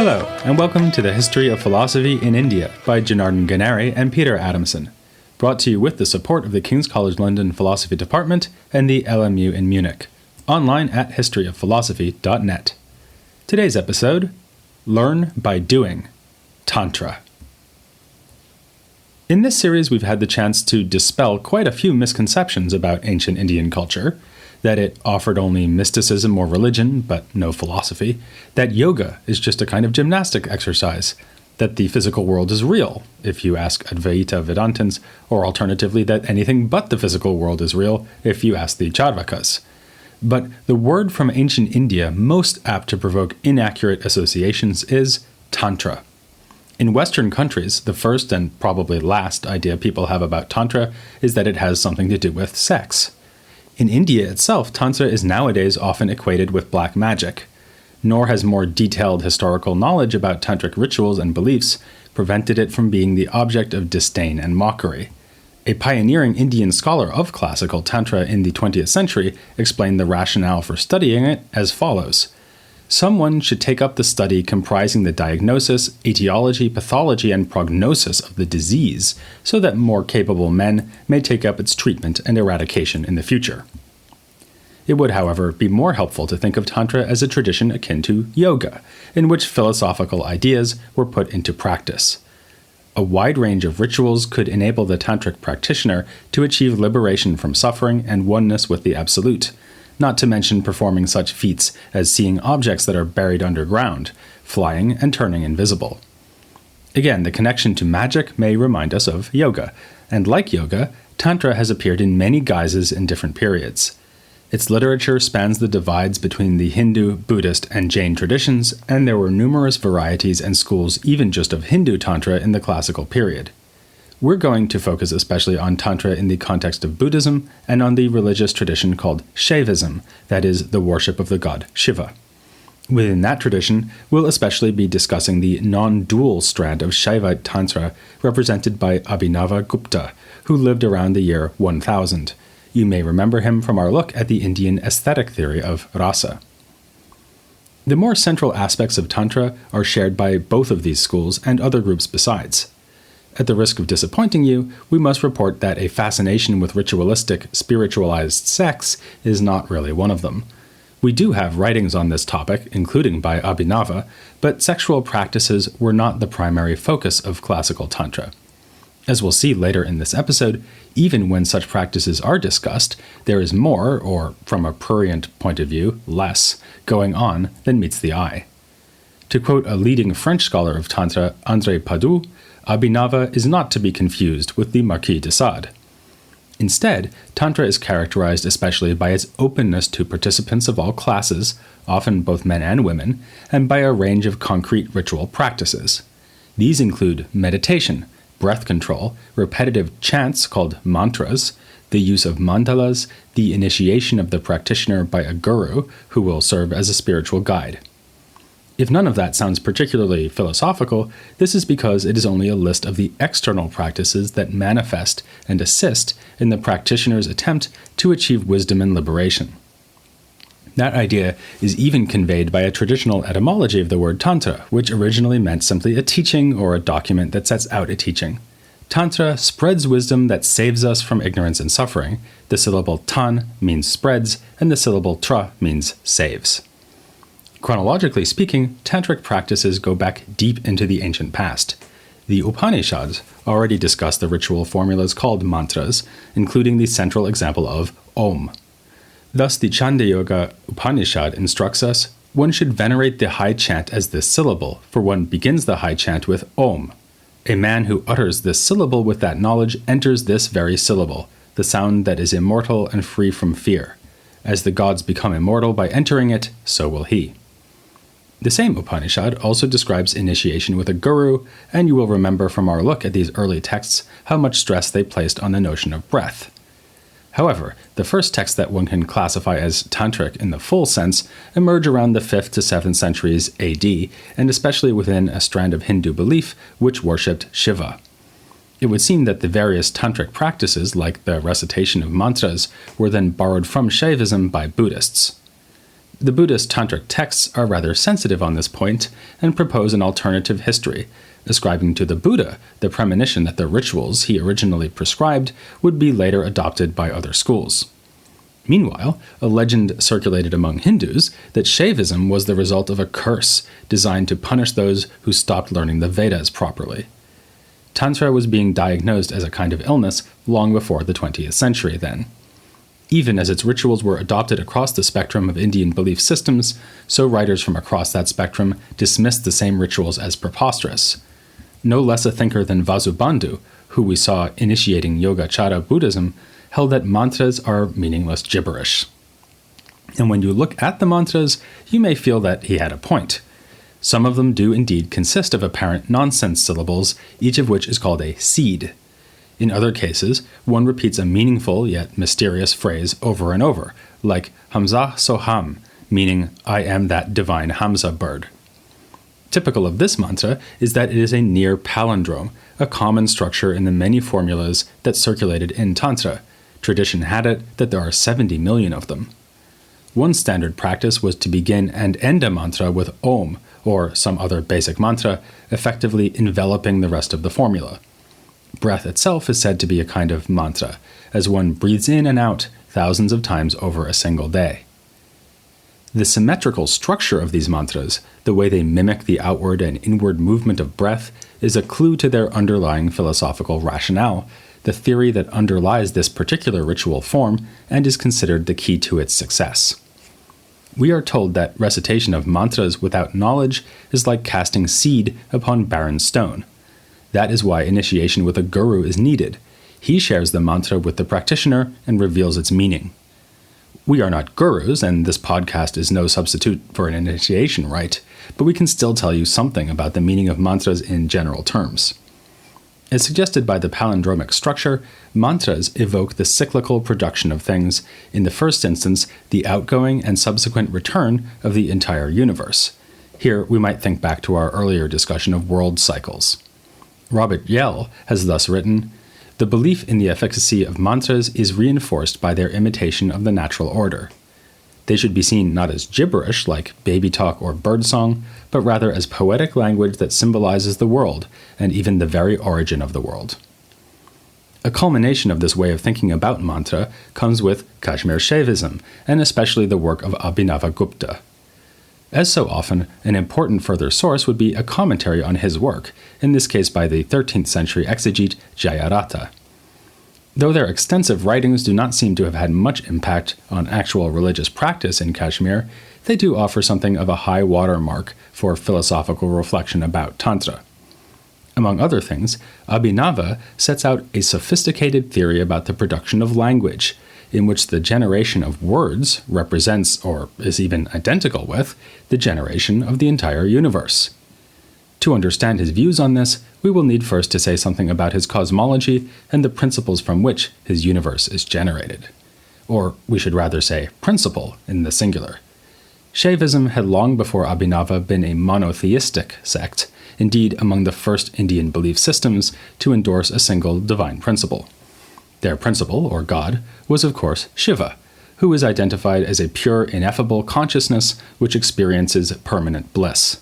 Hello, and welcome to the History of Philosophy in India by Janardhan Ganeri and Peter Adamson, brought to you with the support of the King's College London Philosophy Department and the LMU in Munich, online at historyofphilosophy.net. Today's episode, Learn by Doing, Tantra. In this series, we've had the chance to dispel quite a few misconceptions about ancient Indian culture, that it offered only mysticism or religion, but no philosophy, that yoga is just a kind of gymnastic exercise, that the physical world is real, if you ask Advaita Vedantins, or alternatively that anything but the physical world is real, if you ask the Charvakas. But the word from ancient India most apt to provoke inaccurate associations is Tantra. In Western countries, the first and probably last idea people have about Tantra is that it has something to do with sex. In India itself, Tantra is nowadays often equated with black magic, nor has more detailed historical knowledge about tantric rituals and beliefs prevented it from being the object of disdain and mockery. A pioneering Indian scholar of classical Tantra in the 20th century explained the rationale for studying it as follows. Someone should take up the study comprising the diagnosis, etiology, pathology, and prognosis of the disease, so that more capable men may take up its treatment and eradication in the future. It would, however, be more helpful to think of Tantra as a tradition akin to yoga, in which philosophical ideas were put into practice. A wide range of rituals could enable the tantric practitioner to achieve liberation from suffering and oneness with the Absolute, not to mention performing such feats as seeing objects that are buried underground, flying and turning invisible. Again, the connection to magic may remind us of yoga, and like yoga, Tantra has appeared in many guises in different periods. Its literature spans the divides between the Hindu, Buddhist, and Jain traditions, and there were numerous varieties and schools even just of Hindu Tantra in the classical period. We're going to focus especially on Tantra in the context of Buddhism and on the religious tradition called Shaivism, that is, the worship of the god Shiva. Within that tradition, we'll especially be discussing the non-dual strand of Śaivite Tantra represented by Abhinava Gupta, who lived around the year 1000. You may remember him from our look at the Indian aesthetic theory of rasa. The more central aspects of Tantra are shared by both of these schools and other groups besides. At the risk of disappointing you, we must report that a fascination with ritualistic, spiritualized sex is not really one of them. We do have writings on this topic, including by Abhinava, but sexual practices were not the primary focus of classical Tantra. As we'll see later in this episode, even when such practices are discussed, there is more, or from a prurient point of view, less, going on than meets the eye. To quote a leading French scholar of Tantra, André Padoue, Abhinava is not to be confused with the Marquis de Sade. Instead, Tantra is characterized especially by its openness to participants of all classes, often both men and women, and by a range of concrete ritual practices. These include meditation, breath control, repetitive chants called mantras, the use of mandalas, the initiation of the practitioner by a guru who will serve as a spiritual guide. If none of that sounds particularly philosophical, this is because it is only a list of the external practices that manifest and assist in the practitioner's attempt to achieve wisdom and liberation. That idea is even conveyed by a traditional etymology of the word tantra, which originally meant simply a teaching or a document that sets out a teaching. Tantra spreads wisdom that saves us from ignorance and suffering. The syllable tan means spreads, and the syllable tra means saves. Chronologically speaking, tantric practices go back deep into the ancient past. The Upanishads already discussed the ritual formulas called mantras, including the central example of Om. Thus, the Chandogya Upanishad instructs us, one should venerate the high chant as this syllable, for one begins the high chant with Om. A man who utters this syllable with that knowledge enters this very syllable, the sound that is immortal and free from fear. As the gods become immortal by entering it, so will he. The same Upanishad also describes initiation with a guru, and you will remember from our look at these early texts how much stress they placed on the notion of breath. However, the first texts that one can classify as tantric in the full sense emerge around the 5th to 7th centuries AD, and especially within a strand of Hindu belief which worshipped Shiva. It would seem that the various tantric practices, like the recitation of mantras, were then borrowed from Shaivism by Buddhists. The Buddhist Tantric texts are rather sensitive on this point and propose an alternative history, ascribing to the Buddha the premonition that the rituals he originally prescribed would be later adopted by other schools. Meanwhile, a legend circulated among Hindus that Shaivism was the result of a curse designed to punish those who stopped learning the Vedas properly. Tantra was being diagnosed as a kind of illness long before the 20th century then. Even as its rituals were adopted across the spectrum of Indian belief systems, so writers from across that spectrum dismissed the same rituals as preposterous. No less a thinker than Vasubandhu, who we saw initiating Yogacara Buddhism, held that mantras are meaningless gibberish. And when you look at the mantras, you may feel that he had a point. Some of them do indeed consist of apparent nonsense syllables, each of which is called a seed. In other cases, one repeats a meaningful yet mysterious phrase over and over, like Hamza Soham, meaning I am that divine Hamza bird. Typical of this mantra is that it is a near palindrome, a common structure in the many formulas that circulated in Tantra. Tradition had it that there are 70 million of them. One standard practice was to begin and end a mantra with Om, or some other basic mantra, effectively enveloping the rest of the formula. Breath itself is said to be a kind of mantra, as one breathes in and out thousands of times over a single day. The symmetrical structure of these mantras, the way they mimic the outward and inward movement of breath, is a clue to their underlying philosophical rationale, the theory that underlies this particular ritual form and is considered the key to its success. We are told that recitation of mantras without knowledge is like casting seed upon barren stone. That is why initiation with a guru is needed. He shares the mantra with the practitioner and reveals its meaning. We are not gurus, and this podcast is no substitute for an initiation rite, but we can still tell you something about the meaning of mantras in general terms. As suggested by the palindromic structure, mantras evoke the cyclical production of things, in the first instance, the outgoing and subsequent return of the entire universe. Here, we might think back to our earlier discussion of world cycles. Robert Yell has thus written, "The belief in the efficacy of mantras is reinforced by their imitation of the natural order. They should be seen not as gibberish like baby talk or birdsong, but rather as poetic language that symbolizes the world and even the very origin of the world." A culmination of this way of thinking about mantra comes with Kashmir Shaivism, and especially the work of Abhinavagupta. As so often, an important further source would be a commentary on his work, in this case by the 13th century exegete Jayaratha. Though their extensive writings do not seem to have had much impact on actual religious practice in Kashmir, they do offer something of a high watermark for philosophical reflection about Tantra. Among other things, Abhinava sets out a sophisticated theory about the production of language, in which the generation of words represents, or is even identical with, the generation of the entire universe. To understand his views on this, we will need first to say something about his cosmology and the principles from which his universe is generated. Or we should rather say principle in the singular. Shaivism had long before Abhinava been a monotheistic sect, indeed among the first Indian belief systems to endorse a single divine principle. Their principle, or god, was of course Shiva, who is identified as a pure, ineffable consciousness which experiences permanent bliss.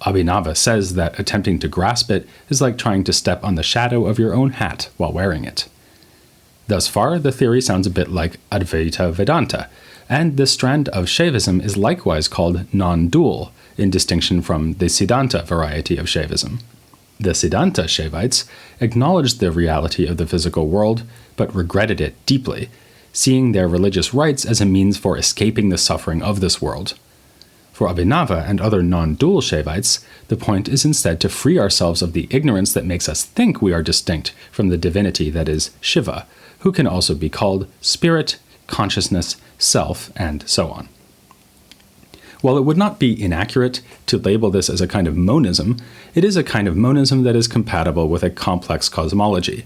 Abhinava says that attempting to grasp it is like trying to step on the shadow of your own hat while wearing it. Thus far, the theory sounds a bit like Advaita Vedanta, and this strand of Shaivism is likewise called non-dual, in distinction from the Siddhanta variety of Shaivism. The Siddhanta Shaivites acknowledged the reality of the physical world, but regretted it deeply, seeing their religious rites as a means for escaping the suffering of this world. For Abhinava and other non-dual Shaivites, the point is instead to free ourselves of the ignorance that makes us think we are distinct from the divinity that is Shiva, who can also be called spirit, consciousness, self, and so on. While it would not be inaccurate to label this as a kind of monism, it is a kind of monism that is compatible with a complex cosmology.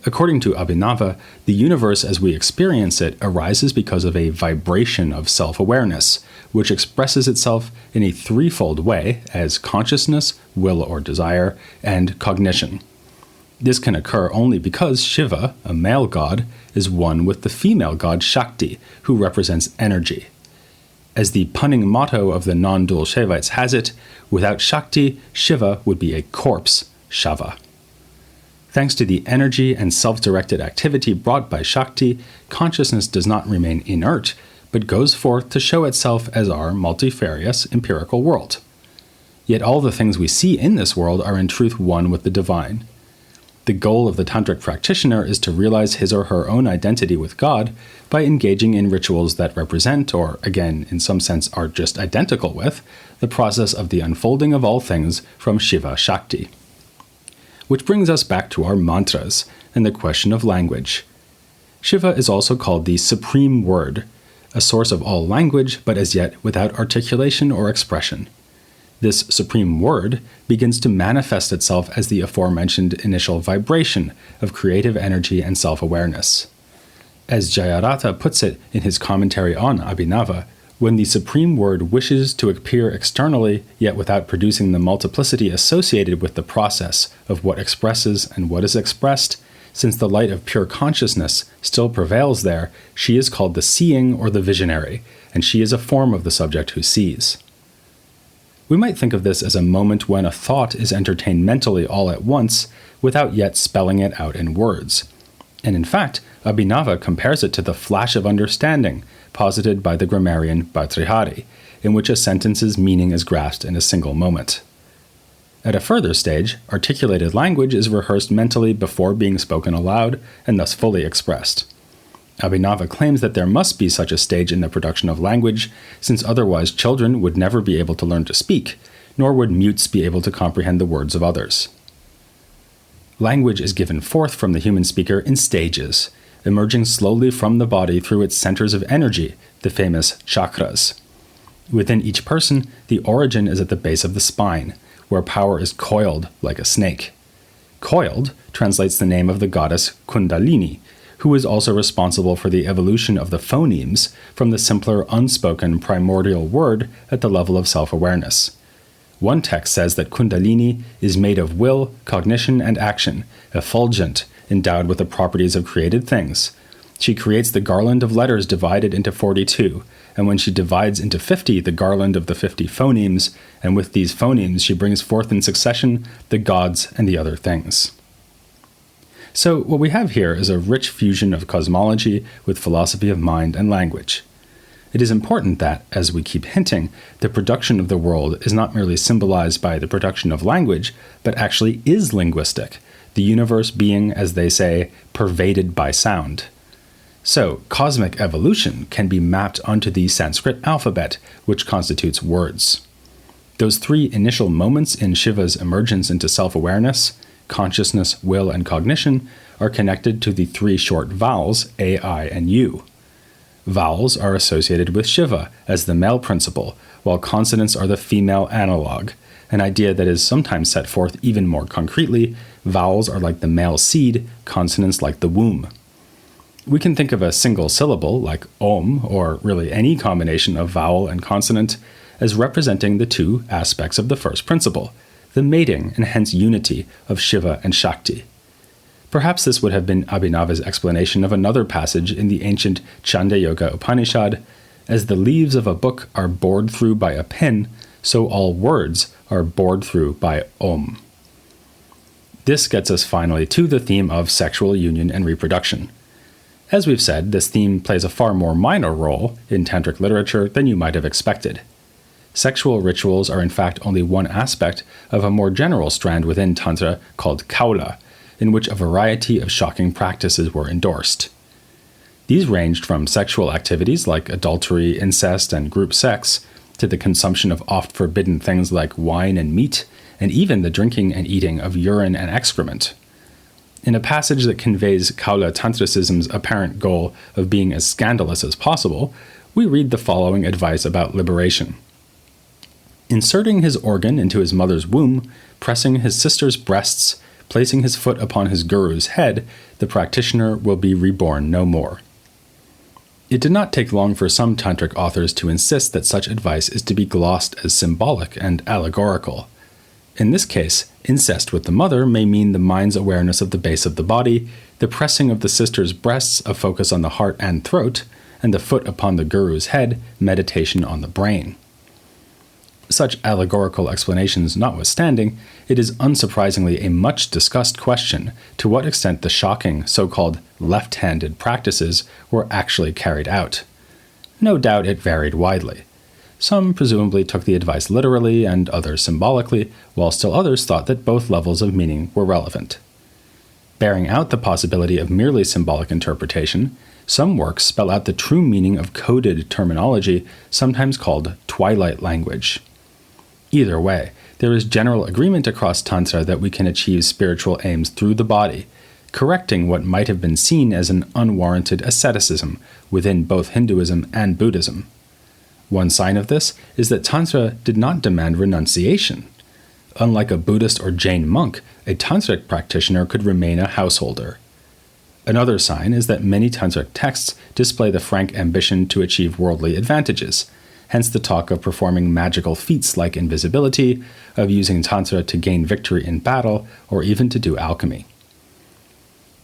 According to Abhinava, the universe as we experience it arises because of a vibration of self-awareness, which expresses itself in a threefold way as consciousness, will or desire, and cognition. This can occur only because Shiva, a male god, is one with the female god Shakti, who represents energy. As the punning motto of the non-dual Shaivites has it, without Shakti, Shiva would be a corpse, Shava. Thanks to the energy and self-directed activity brought by Shakti, consciousness does not remain inert, but goes forth to show itself as our multifarious empirical world. Yet all the things we see in this world are in truth one with the divine. The goal of the tantric practitioner is to realize his or her own identity with God by engaging in rituals that represent, or again, in some sense are just identical with, the process of the unfolding of all things from Shiva Shakti. Which brings us back to our mantras and the question of language. Shiva is also called the Supreme Word, a source of all language, but as yet without articulation or expression. This Supreme Word begins to manifest itself as the aforementioned initial vibration of creative energy and self-awareness. As Jayarata puts it in his commentary on Abhinava, when the Supreme Word wishes to appear externally, yet without producing the multiplicity associated with the process of what expresses and what is expressed, since the light of pure consciousness still prevails there, she is called the seeing or the visionary, and she is a form of the subject who sees. We might think of this as a moment when a thought is entertained mentally all at once, without yet spelling it out in words. And in fact, Abhinava compares it to the flash of understanding posited by the grammarian Bhartrihari, in which a sentence's meaning is grasped in a single moment. At a further stage, articulated language is rehearsed mentally before being spoken aloud and thus fully expressed. Abhinava claims that there must be such a stage in the production of language, since otherwise children would never be able to learn to speak, nor would mutes be able to comprehend the words of others. Language is given forth from the human speaker in stages, emerging slowly from the body through its centers of energy, the famous chakras. Within each person, the origin is at the base of the spine, where power is coiled like a snake. Coiled translates the name of the goddess Kundalini, who is also responsible for the evolution of the phonemes from the simpler unspoken primordial word at the level of self-awareness. One text says that Kundalini is made of will, cognition, and action, effulgent, endowed with the properties of created things. She creates the garland of letters divided into 42, and when she divides into 50 the garland of the 50 phonemes, and with these phonemes she brings forth in succession the gods and the other things. So what we have here is a rich fusion of cosmology with philosophy of mind and language. It is important that, as we keep hinting, the production of the world is not merely symbolized by the production of language, but actually is linguistic, the universe being, as they say, pervaded by sound. So, cosmic evolution can be mapped onto the Sanskrit alphabet, which constitutes words. Those three initial moments in Shiva's emergence into self-awareness, consciousness, will, and cognition, are connected to the three short vowels, A, I, and U. Vowels are associated with Shiva as the male principle, while consonants are the female analog, an idea that is sometimes set forth even more concretely. Vowels are like the male seed, consonants like the womb. We can think of a single syllable, like Om, or really any combination of vowel and consonant, as representing the two aspects of the first principle, the mating and hence unity of Shiva and Shakti. Perhaps this would have been Abhinava's explanation of another passage in the ancient Chanda Yoga Upanishad: as the leaves of a book are bored through by a pen, so all words are bored through by Om. This gets us finally to the theme of sexual union and reproduction. As we've said, this theme plays a far more minor role in tantric literature than you might have expected. Sexual rituals are in fact only one aspect of a more general strand within Tantra called Kaula, in which a variety of shocking practices were endorsed. These ranged from sexual activities like adultery, incest, and group sex, to the consumption of oft-forbidden things like wine and meat, and even the drinking and eating of urine and excrement. In a passage that conveys Kaula Tantricism's apparent goal of being as scandalous as possible, we read the following advice about liberation. Inserting his organ into his mother's womb, pressing his sister's breasts, placing his foot upon his guru's head, the practitioner will be reborn no more. It did not take long for some tantric authors to insist that such advice is to be glossed as symbolic and allegorical. In this case, incest with the mother may mean the mind's awareness of the base of the body, the pressing of the sister's breasts a focus on the heart and throat, and the foot upon the guru's head, meditation on the brain. Such allegorical explanations notwithstanding, it is unsurprisingly a much discussed question to what extent the shocking so-called left-handed practices were actually carried out. No doubt it varied widely. Some presumably took the advice literally and others symbolically, while still others thought that both levels of meaning were relevant. Bearing out the possibility of merely symbolic interpretation, some works spell out the true meaning of coded terminology, sometimes called twilight language. Either way, there is general agreement across Tantra that we can achieve spiritual aims through the body, correcting what might have been seen as an unwarranted asceticism within both Hinduism and Buddhism. One sign of this is that Tantra did not demand renunciation. Unlike a Buddhist or Jain monk, a Tantric practitioner could remain a householder. Another sign is that many Tantric texts display the frank ambition to achieve worldly advantages, hence the talk of performing magical feats like invisibility, of using Tantra to gain victory in battle, or even to do alchemy.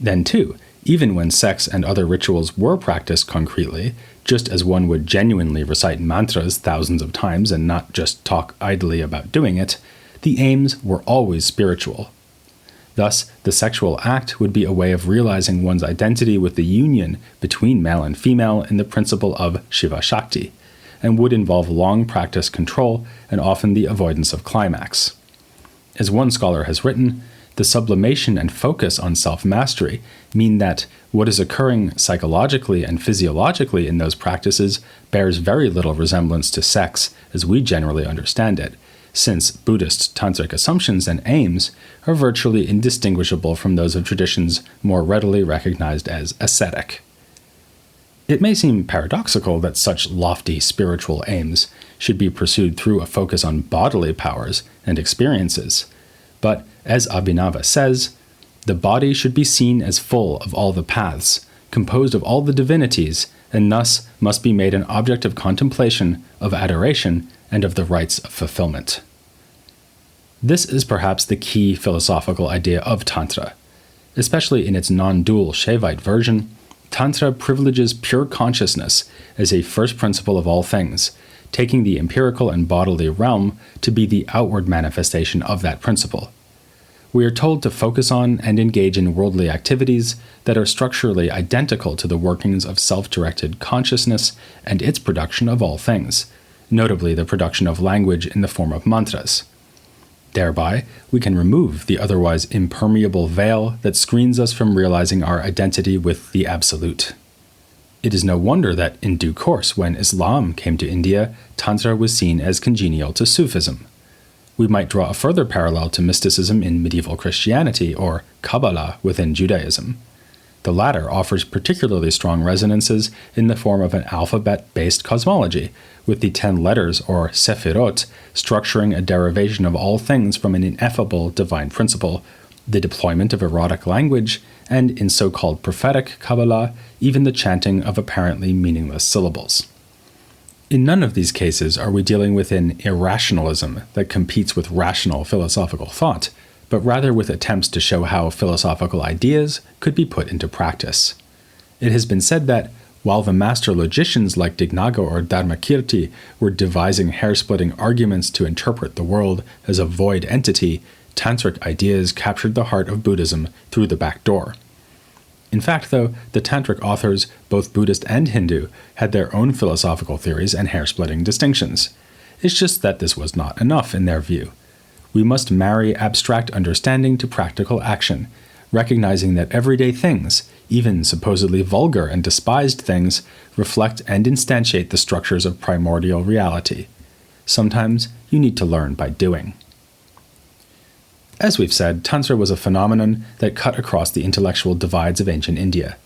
Then too, even when sex and other rituals were practiced concretely, just as one would genuinely recite mantras thousands of times and not just talk idly about doing it, the aims were always spiritual. Thus, the sexual act would be a way of realizing one's identity with the union between male and female in the principle of Shiva Shakti, and would involve long practice control and often the avoidance of climax. As one scholar has written, the sublimation and focus on self-mastery mean that what is occurring psychologically and physiologically in those practices bears very little resemblance to sex as we generally understand it, since Buddhist tantric assumptions and aims are virtually indistinguishable from those of traditions more readily recognized as ascetic. It may seem paradoxical that such lofty spiritual aims should be pursued through a focus on bodily powers and experiences, but as Abhinava says, the body should be seen as full of all the paths, composed of all the divinities, and thus must be made an object of contemplation, of adoration, and of the rites of fulfillment. This is perhaps the key philosophical idea of Tantra. Especially in its non-dual Śaivite version, Tantra privileges pure consciousness as a first principle of all things, taking the empirical and bodily realm to be the outward manifestation of that principle. We are told to focus on and engage in worldly activities that are structurally identical to the workings of self-directed consciousness and its production of all things, notably the production of language in the form of mantras. Thereby, we can remove the otherwise impermeable veil that screens us from realizing our identity with the Absolute. It is no wonder that, in due course, when Islam came to India, Tantra was seen as congenial to Sufism. We might draw a further parallel to mysticism in medieval Christianity or Kabbalah within Judaism. The latter offers particularly strong resonances in the form of an alphabet-based cosmology, with the 10 letters, or sephirot, structuring a derivation of all things from an ineffable divine principle, the deployment of erotic language, and in so-called prophetic Kabbalah, even the chanting of apparently meaningless syllables. In none of these cases are we dealing with an irrationalism that competes with rational philosophical thought, but rather with attempts to show how philosophical ideas could be put into practice. It has been said that, while the master logicians like Dignaga or Dharmakirti were devising hair-splitting arguments to interpret the world as a void entity, Tantric ideas captured the heart of Buddhism through the back door. In fact, though, the Tantric authors, both Buddhist and Hindu, had their own philosophical theories and hair-splitting distinctions. It's just that this was not enough in their view. We must marry abstract understanding to practical action, recognizing that everyday things, even supposedly vulgar and despised things, reflect and instantiate the structures of primordial reality. Sometimes you need to learn by doing. As we've said, Tantra was a phenomenon that cut across the intellectual divides of ancient India.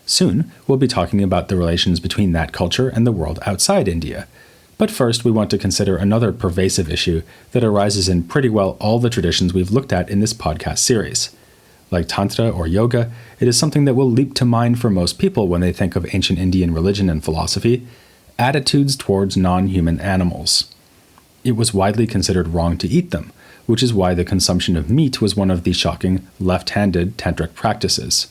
Soon, we'll be talking about the relations between that culture and the world outside India. But first, we want to consider another pervasive issue that arises in pretty well all the traditions we've looked at in this podcast series. Like Tantra or yoga, it is something that will leap to mind for most people when they think of ancient Indian religion and philosophy: attitudes towards non-human animals. It was widely considered wrong to eat them, which is why the consumption of meat was one of the shocking left-handed tantric practices.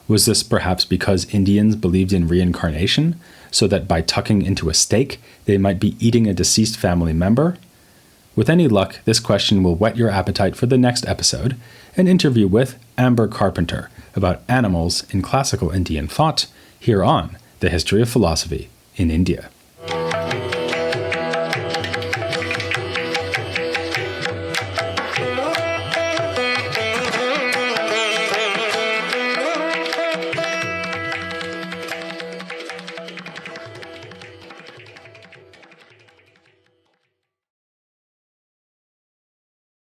Was this perhaps because Indians believed in reincarnation, so that by tucking into a steak, they might be eating a deceased family member? With any luck, this question will whet your appetite for the next episode, an interview with Amber Carpenter about animals in classical Indian thought, here on The History of Philosophy in India.